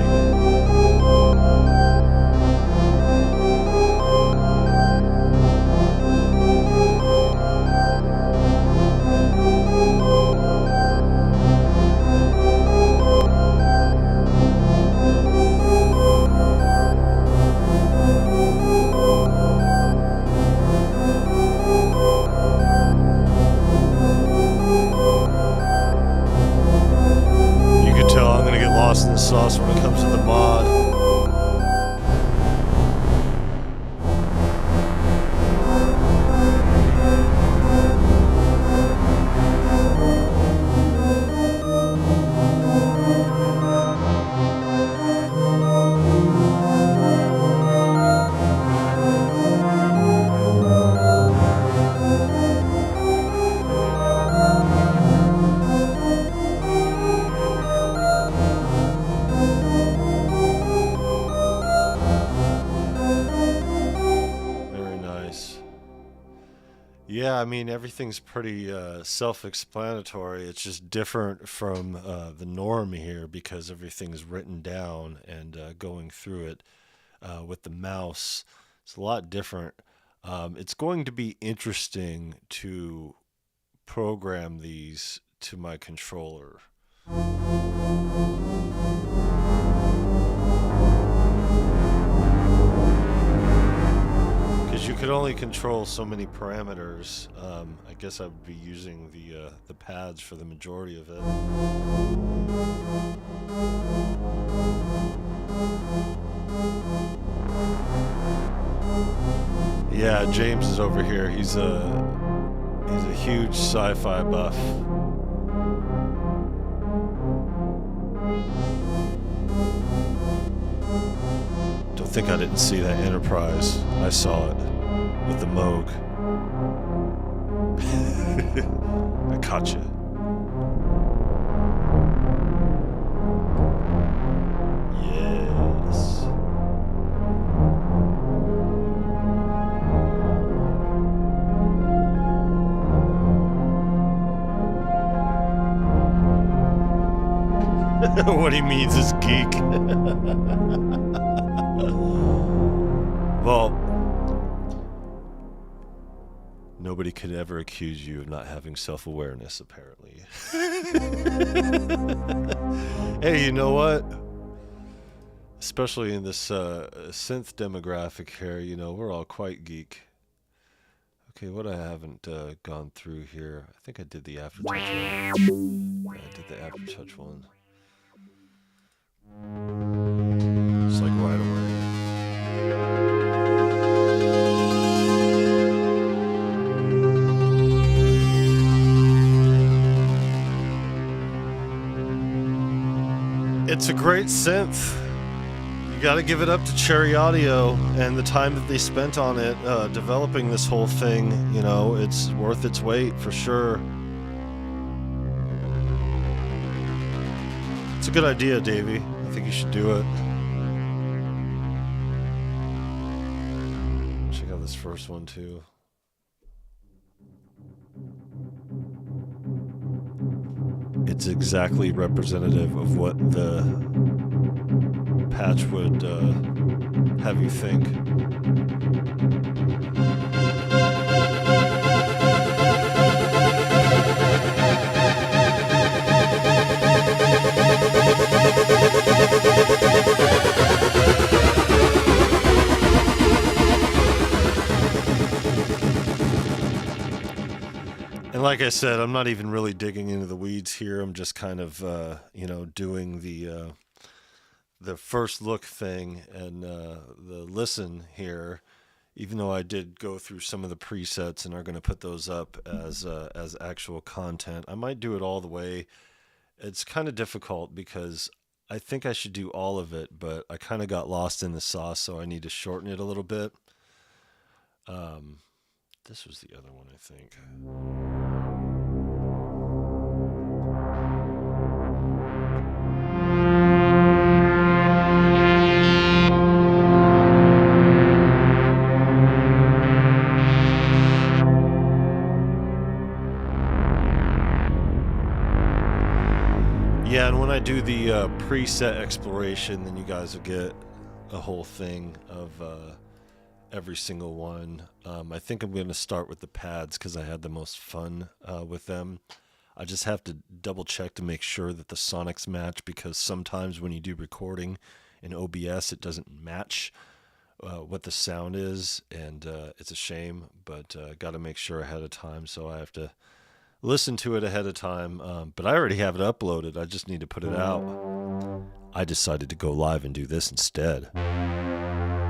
In the sauce when it comes to the mod. Yeah, I mean, everything's pretty self-explanatory. It's just different from the norm here because everything's written down and going through it with the mouse. It's a lot different. It's going to be interesting to program these to my controller. You could only control so many parameters. I guess I would be using the pads for the majority of it. Yeah, James is over here. He's a huge sci-fi buff. Don't think I didn't see that Enterprise. I saw it. With the Moog. I caught you. Yes. What he means is geek. Well, nobody could ever accuse you of not having self-awareness, apparently. Hey, you know what? Especially in this synth demographic here, you know, we're all quite geek. Okay, what I haven't gone through here, I think I did the aftertouch one. Yeah, I did the aftertouch one. It's like right away. It's a great synth. You gotta give it up to Cherry Audio and the time that they spent on it, developing this whole thing. You know, it's worth its weight for sure. It's a good idea, Davey. I think you should do it. Check out this first one too. It's exactly representative of what the patch would have you think. And like I said, I'm not even really digging into the weeds here. I'm just kind of, you know, doing the first look thing and the listen here. Even though I did go through some of the presets and are going to put those up as actual content, I might do it all the way. It's kind of difficult because I think I should do all of it, but I kind of got lost in the sauce, so I need to shorten it a little bit. This was the other one, I think. Yeah, and when I do the preset exploration, then you guys will get a whole thing of every single one. I think I'm going to start with the pads because I had the most fun with them. I just have to double check to make sure that the sonics match, because sometimes when you do recording in OBS, it doesn't match what the sound is, and it's a shame, but got to make sure ahead of time, so I have to listen to it ahead of time, but I already have it uploaded. I just need to put it out. I decided to go live and do this instead.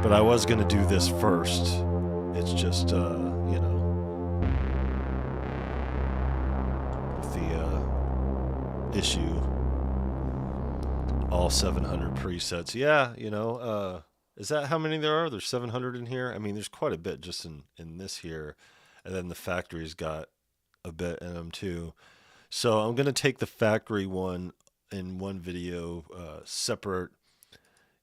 But I was going to do this first. It's just, you know, with the issue, all 700 presets. Yeah, you know, is that how many there are? There's 700 in here? I mean, there's quite a bit just in this here. And then the factory's got a bit in them too. So I'm going to take the factory one in one video separate.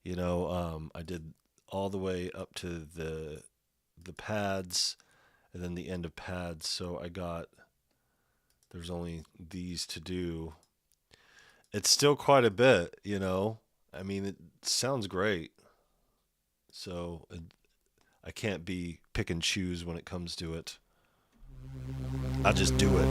You know, I did all the way up to the pads and then the end of pads. So there's only these to do. It's still quite a bit, you know. I mean, it sounds great. So I can't be pick and choose when it comes to it. I just do it.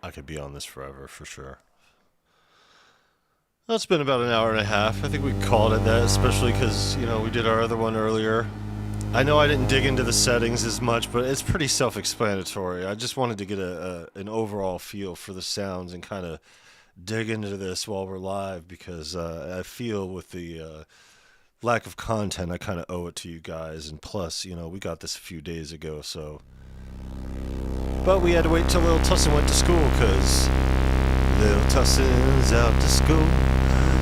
I could be on this forever for sure. Well, it's been about an hour and a half. I think we called it that, especially because, you know, we did our other one earlier. I know I didn't dig into the settings as much, but it's pretty self-explanatory. I just wanted to get an overall feel for the sounds and kind of dig into this while we're live, because I feel with the lack of content, I kind of owe it to you guys. And plus, you know, we got this a few days ago, so... But we had to wait till little Tussin went to school, because little Tussin's out to school.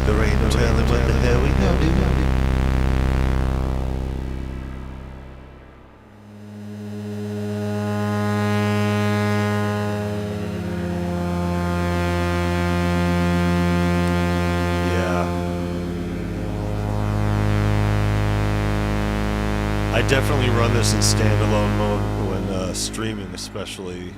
There ain't no telling what the hell we gonna do. I definitely run this in standalone mode when streaming, especially.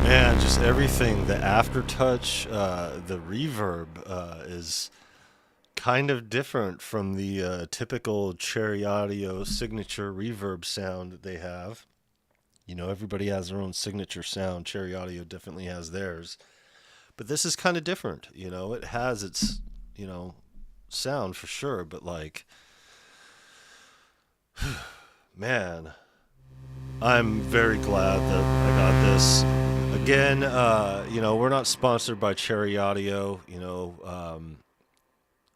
Man, just everything. The aftertouch, the reverb is kind of different from the typical Cherry Audio signature reverb sound that they have. You know, everybody has their own signature sound. Cherry Audio definitely has theirs. But this is kind of different. You know, it has its, sound for sure. But like, man, I'm very glad that I got this. Again, we're not sponsored by Cherry Audio.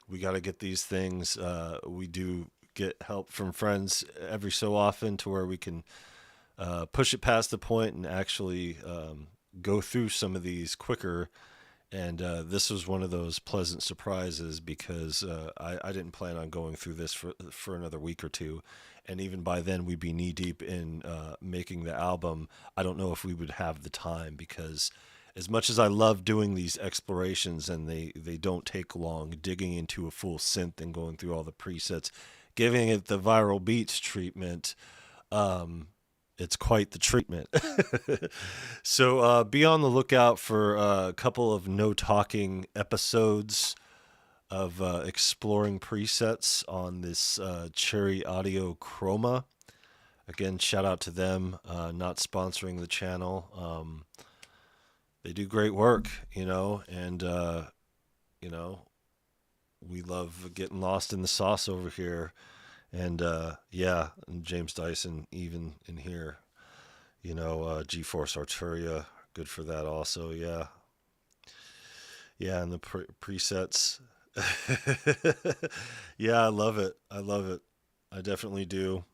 We got to get these things. We do get help from friends every so often to where we can push it past the point and actually go through some of these quicker. And this was one of those pleasant surprises because I didn't plan on going through this for another week or two. And even by then, we'd be knee deep in making the album. I don't know if we would have the time because as much as I love doing these explorations and they don't take long, digging into a full synth and going through all the presets, giving it the viral beats treatment, it's quite the treatment. So be on the lookout for a couple of no talking episodes of exploring presets on this Cherry Audio Chroma. Again, shout out to them, not sponsoring the channel. They do great work, and we love getting lost in the sauce over here. And and James Dyson even in here, GeForce Arturia, good for that also. Yeah, and the presets. Yeah, I love it. I definitely do,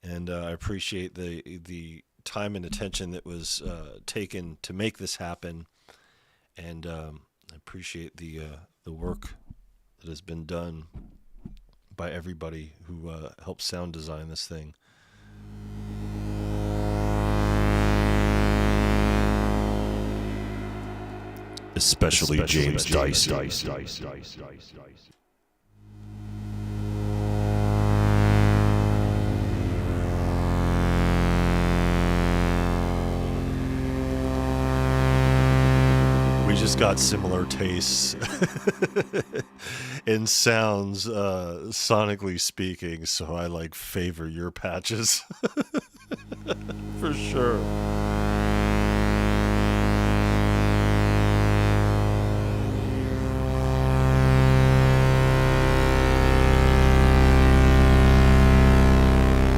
and I appreciate the time and attention that was taken to make this happen, and I appreciate the work that has been done by everybody who helped sound design this thing. Especially James Dyson. We just got similar tastes in sounds, sonically speaking, so I favor your patches. For sure.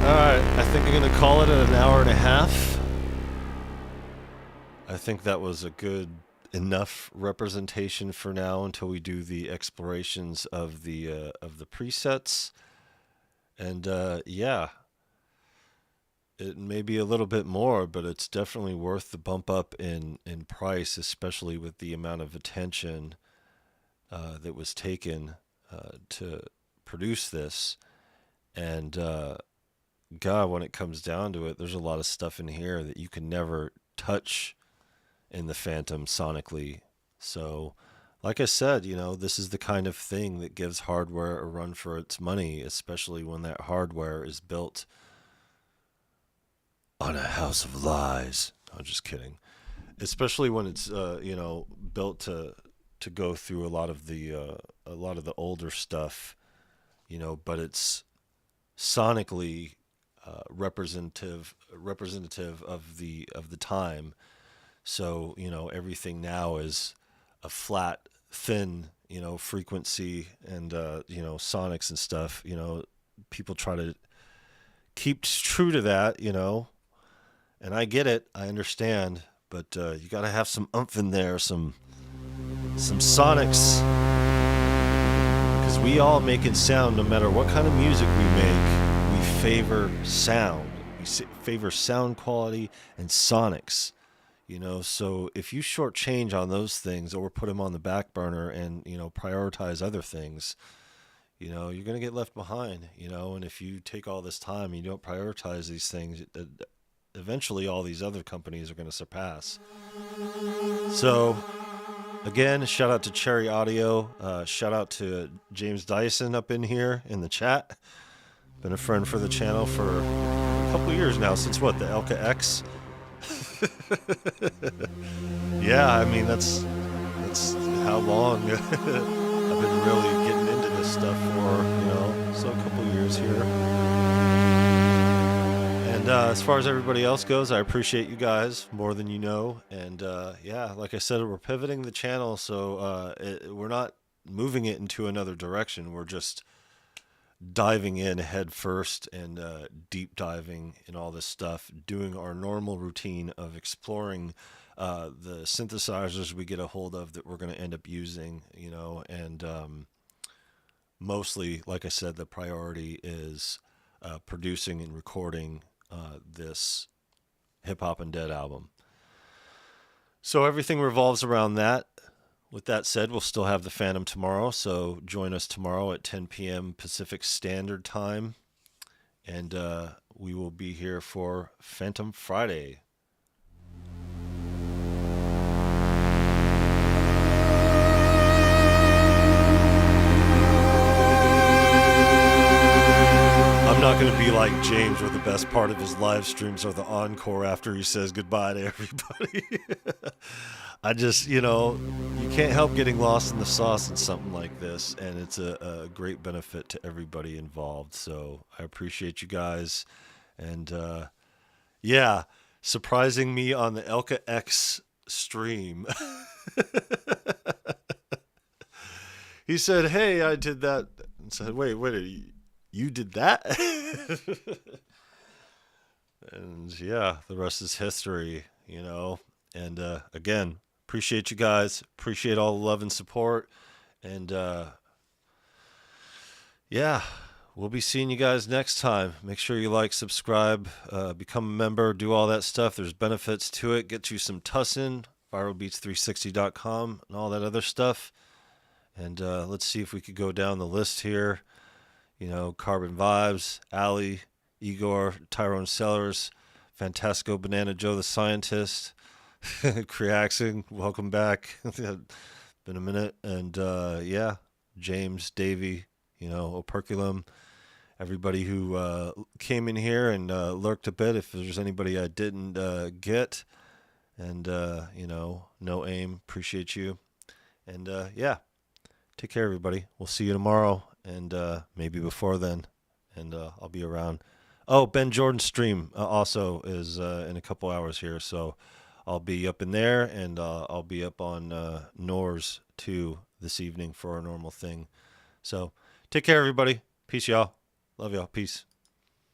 Alright, I think I'm going to call it at an hour and a half. I think that was a good enough representation for now until we do the explorations of the presets. And yeah, it may be a little bit more, but it's definitely worth the bump up in price, especially with the amount of attention that was taken to produce this. And God, when it comes down to it, there's a lot of stuff in here that you can never touch in the Phantom sonically. So, like I said, you know, this is the kind of thing that gives hardware a run for its money, especially when that hardware is built on a house of lies. I'm just kidding. Especially when it's you know, built to go through a lot of the older stuff, you know, but it's sonically representative of the time. So, you know, everything now is a flat, thin, you know, frequency and you know, sonics and stuff. You know, people try to keep true to that, you know, and I get it, I understand, but you got to have some oomph in there, some sonics, because we all making sound, no matter what kind of music we make, we favor sound. We favor sound quality and sonics, you know. So if you shortchange on those things or put them on the back burner and, you know, prioritize other things, you know, you're going to get left behind, you know. And if you take all this time and you don't prioritize these things, eventually all these other companies are going to surpass. So again, shout out to Cherry Audio. Shout out to James Dyson up in here in the chat. Been a friend for the channel for a couple of years now, since what, the Elka X? Yeah, I mean, that's how long I've been really getting into this stuff for, you know, so a couple of years here. And as far as everybody else goes, I appreciate you guys more than you know. And yeah, like I said, we're pivoting the channel, so we're not moving it into another direction. We're just diving in head first and deep diving in all this stuff, doing our normal routine of exploring the synthesizers we get a hold of that we're going to end up using, you know. And mostly, like I said, the priority is producing and recording this Hip Hop and Dead album. So everything revolves around that. With that said, we'll still have the Phantom tomorrow, so join us tomorrow at 10 p.m. Pacific Standard Time, and we will be here for Phantom Friday. I'm not going to be like James, where the best part of his live streams are the encore after he says goodbye to everybody. I just, you know, you can't help getting lost in the sauce in something like this, and it's a great benefit to everybody involved. So I appreciate you guys, and yeah, surprising me on the Elka X stream. He said, "Hey, I did that," and said, "Wait, you did that?" And yeah, the rest is history, you know. And again, appreciate you guys. Appreciate all the love and support. And yeah, we'll be seeing you guys next time. Make sure you like, subscribe, become a member, do all that stuff. There's benefits to it. Get you some TUSSINN, viralbeats360.com, and all that other stuff. And let's see if we could go down the list here. You know, Carbon Vibes, Ali, Igor, Tyrone Sellers, Fantasco Banana Joe the Scientist, Creaxing, welcome back. Been a minute. And yeah, James, Davey, you know, Operculum, everybody who came in here and lurked a bit. If there's anybody I didn't get, and you know, no aim, appreciate you. And yeah, take care, everybody. We'll see you tomorrow, and maybe before then, and I'll be around. Oh, Ben Jordan's stream also is in a couple hours here, so I'll be up in there, and I'll be up on Noors too this evening for our normal thing. So take care, everybody. Peace, y'all. Love y'all. Peace.